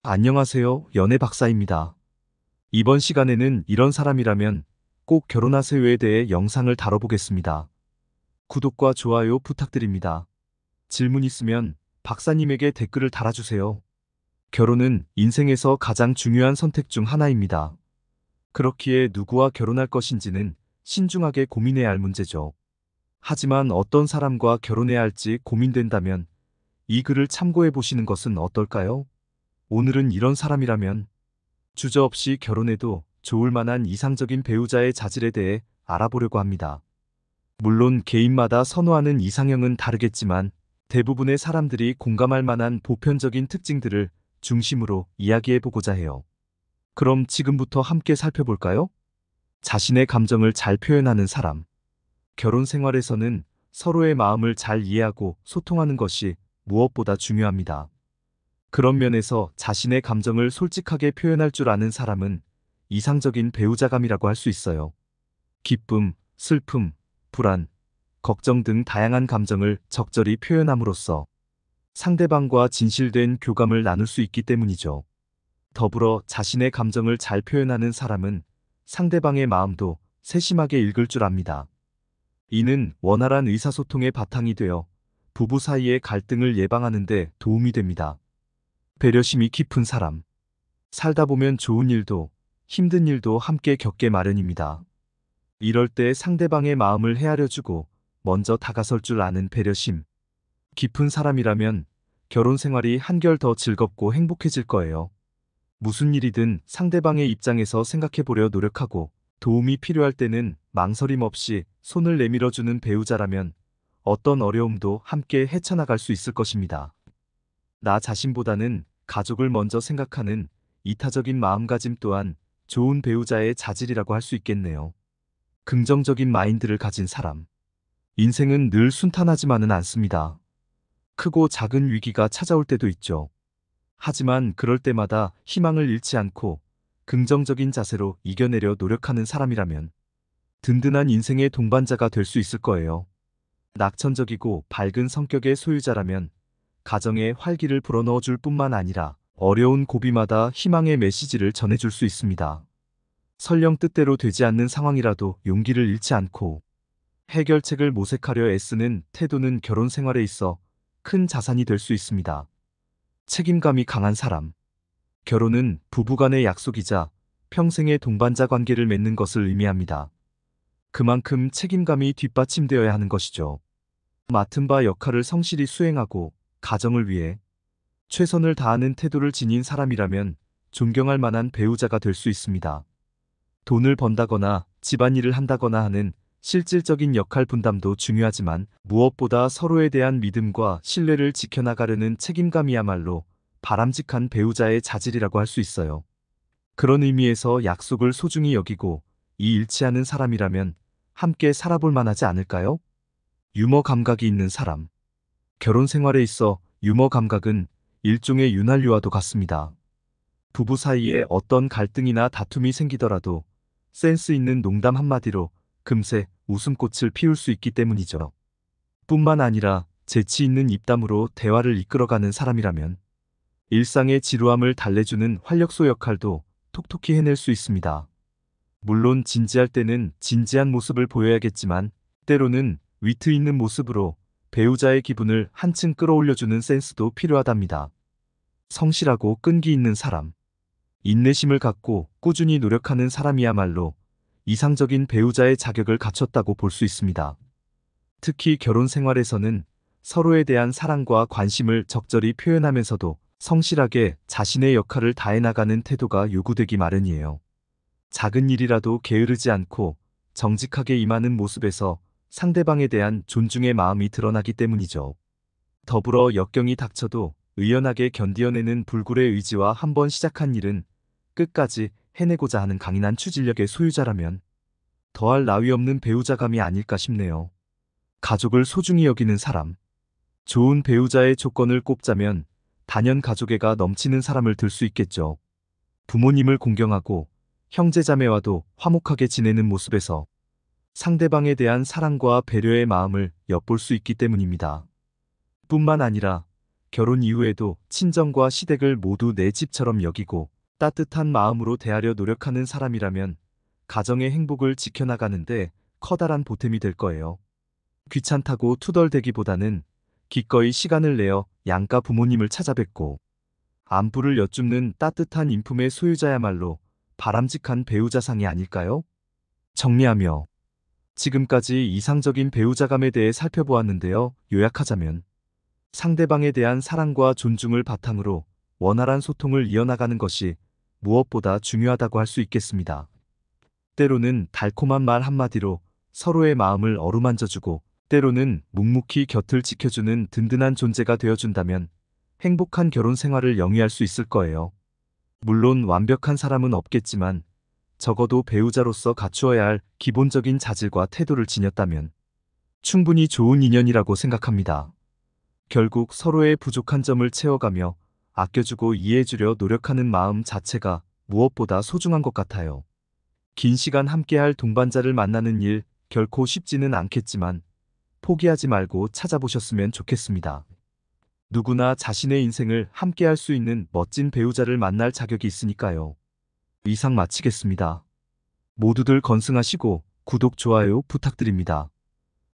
안녕하세요. 연애 박사입니다. 이번 시간에는 이런 사람이라면 꼭 결혼하세요에 대해 영상을 다뤄보겠습니다. 구독과 좋아요 부탁드립니다. 질문 있으면 박사님에게 댓글을 달아주세요. 결혼은 인생에서 가장 중요한 선택 중 하나입니다. 그렇기에 누구와 결혼할 것인지는 신중하게 고민해야 할 문제죠. 하지만 어떤 사람과 이혼해야 할지 고민된다면 이 글을 참고해 보시는 것은 어떨까요? 오늘은 이런 사람이라면 주저없이 결혼해도 좋을 만한 이상적인 배우자의 자질에 대해 알아보려고 합니다. 물론 개인마다 선호하는 이상형은 다르겠지만 대부분의 사람들이 공감할 만한 보편적인 특징들을 중심으로 이야기해 보고자 해요. 그럼 지금부터 함께 살펴볼까요? 자신의 감정을 잘 표현하는 사람. 결혼 생활에서는 서로의 마음을 잘 이해하고 소통하는 것이 무엇보다 중요합니다. 그런 면에서 자신의 감정을 솔직하게 표현할 줄 아는 사람은 이상적인 배우자감이라고 할 수 있어요. 기쁨, 슬픔, 불안, 걱정 등 다양한 감정을 적절히 표현함으로써 상대방과 진실된 교감을 나눌 수 있기 때문이죠. 더불어 자신의 감정을 잘 표현하는 사람은 상대방의 마음도 세심하게 읽을 줄 압니다. 이는 원활한 의사소통의 바탕이 되어 부부 사이의 갈등을 예방하는 데 도움이 됩니다. 배려심이 깊은 사람. 살다 보면 좋은 일도 힘든 일도 함께 겪게 마련입니다. 이럴 때 상대방의 마음을 헤아려주고 먼저 다가설 줄 아는 배려심 깊은 사람이라면 결혼 생활이 한결 더 즐겁고 행복해질 거예요. 무슨 일이든 상대방의 입장에서 생각해 보려 노력하고 도움이 필요할 때는 망설임 없이 손을 내밀어주는 배우자라면 어떤 어려움도 함께 헤쳐나갈 수 있을 것입니다. 나 자신보다는 가족을 먼저 생각하는 이타적인 마음가짐 또한 좋은 배우자의 자질이라고 할 수 있겠네요. 긍정적인 마인드를 가진 사람. 인생은 늘 순탄하지만은 않습니다. 크고 작은 위기가 찾아올 때도 있죠. 하지만 그럴 때마다 희망을 잃지 않고 긍정적인 자세로 이겨내려 노력하는 사람이라면 든든한 인생의 동반자가 될 수 있을 거예요. 낙천적이고 밝은 성격의 소유자라면 가정에 활기를 불어넣어 줄 뿐만 아니라 어려운 고비마다 희망의 메시지를 전해줄 수 있습니다. 설령 뜻대로 되지 않는 상황이라도 용기를 잃지 않고 해결책을 모색하려 애쓰는 태도는 결혼 생활에 있어 큰 자산이 될 수 있습니다. 책임감이 강한 사람. 결혼은 부부간의 약속이자 평생의 동반자 관계를 맺는 것을 의미합니다. 그만큼 책임감이 뒷받침되어야 하는 것이죠. 맡은 바 역할을 성실히 수행하고 가정을 위해 최선을 다하는 태도를 지닌 사람이라면 존경할 만한 배우자가 될 수 있습니다. 돈을 번다거나 집안일을 한다거나 하는 실질적인 역할 분담도 중요하지만 무엇보다 서로에 대한 믿음과 신뢰를 지켜나가려는 책임감이야말로 바람직한 배우자의 자질이라고 할 수 있어요. 그런 의미에서 약속을 소중히 여기고 일치하는 사람이라면 함께 살아볼 만하지 않을까요? 유머 감각이 있는 사람. 결혼 생활에 있어 유머 감각은 일종의 윤활유와도 같습니다. 부부 사이에 어떤 갈등이나 다툼이 생기더라도 센스 있는 농담 한마디로 금세 웃음꽃을 피울 수 있기 때문이죠. 뿐만 아니라 재치 있는 입담으로 대화를 이끌어가는 사람이라면 일상의 지루함을 달래주는 활력소 역할도 톡톡히 해낼 수 있습니다. 물론 진지할 때는 진지한 모습을 보여야겠지만 때로는 위트 있는 모습으로 배우자의 기분을 한층 끌어올려주는 센스도 필요하답니다. 성실하고 끈기 있는 사람. 인내심을 갖고 꾸준히 노력하는 사람이야말로 이상적인 배우자의 자격을 갖췄다고 볼 수 있습니다. 특히 결혼 생활에서는 서로에 대한 사랑과 관심을 적절히 표현하면서도 성실하게 자신의 역할을 다해나가는 태도가 요구되기 마련이에요. 작은 일이라도 게으르지 않고 정직하게 임하는 모습에서 상대방에 대한 존중의 마음이 드러나기 때문이죠. 더불어 역경이 닥쳐도 의연하게 견디어내는 불굴의 의지와 한번 시작한 일은 끝까지 해내고자 하는 강인한 추진력의 소유자라면 더할 나위 없는 배우자감이 아닐까 싶네요. 가족을 소중히 여기는 사람. 좋은 배우자의 조건을 꼽자면 단연 가족애가 넘치는 사람을 들 수 있겠죠. 부모님을 공경하고 형제자매와도 화목하게 지내는 모습에서 상대방에 대한 사랑과 배려의 마음을 엿볼 수 있기 때문입니다. 뿐만 아니라 결혼 이후에도 친정과 시댁을 모두 내 집처럼 여기고 따뜻한 마음으로 대하려 노력하는 사람이라면 가정의 행복을 지켜나가는데 커다란 보탬이 될 거예요. 귀찮다고 투덜대기보다는 기꺼이 시간을 내어 양가 부모님을 찾아뵙고 안부를 여쭙는 따뜻한 인품의 소유자야말로 바람직한 배우자상이 아닐까요? 정리하며 지금까지 이상적인 배우자감에 대해 살펴보았는데요. 요약하자면 상대방에 대한 사랑과 존중을 바탕으로 원활한 소통을 이어나가는 것이 무엇보다 중요하다고 할 수 있겠습니다. 때로는 달콤한 말 한마디로 서로의 마음을 어루만져주고 때로는 묵묵히 곁을 지켜주는 든든한 존재가 되어준다면 행복한 결혼 생활을 영위할 수 있을 거예요. 물론 완벽한 사람은 없겠지만 적어도 배우자로서 갖추어야 할 기본적인 자질과 태도를 지녔다면 충분히 좋은 인연이라고 생각합니다. 결국 서로의 부족한 점을 채워가며 아껴주고 이해해주려 노력하는 마음 자체가 무엇보다 소중한 것 같아요. 긴 시간 함께할 동반자를 만나는 일 결코 쉽지는 않겠지만 포기하지 말고 찾아보셨으면 좋겠습니다. 누구나 자신의 인생을 함께할 수 있는 멋진 배우자를 만날 자격이 있으니까요. 이상 마치겠습니다. 모두들 건승하시고 구독, 좋아요 부탁드립니다.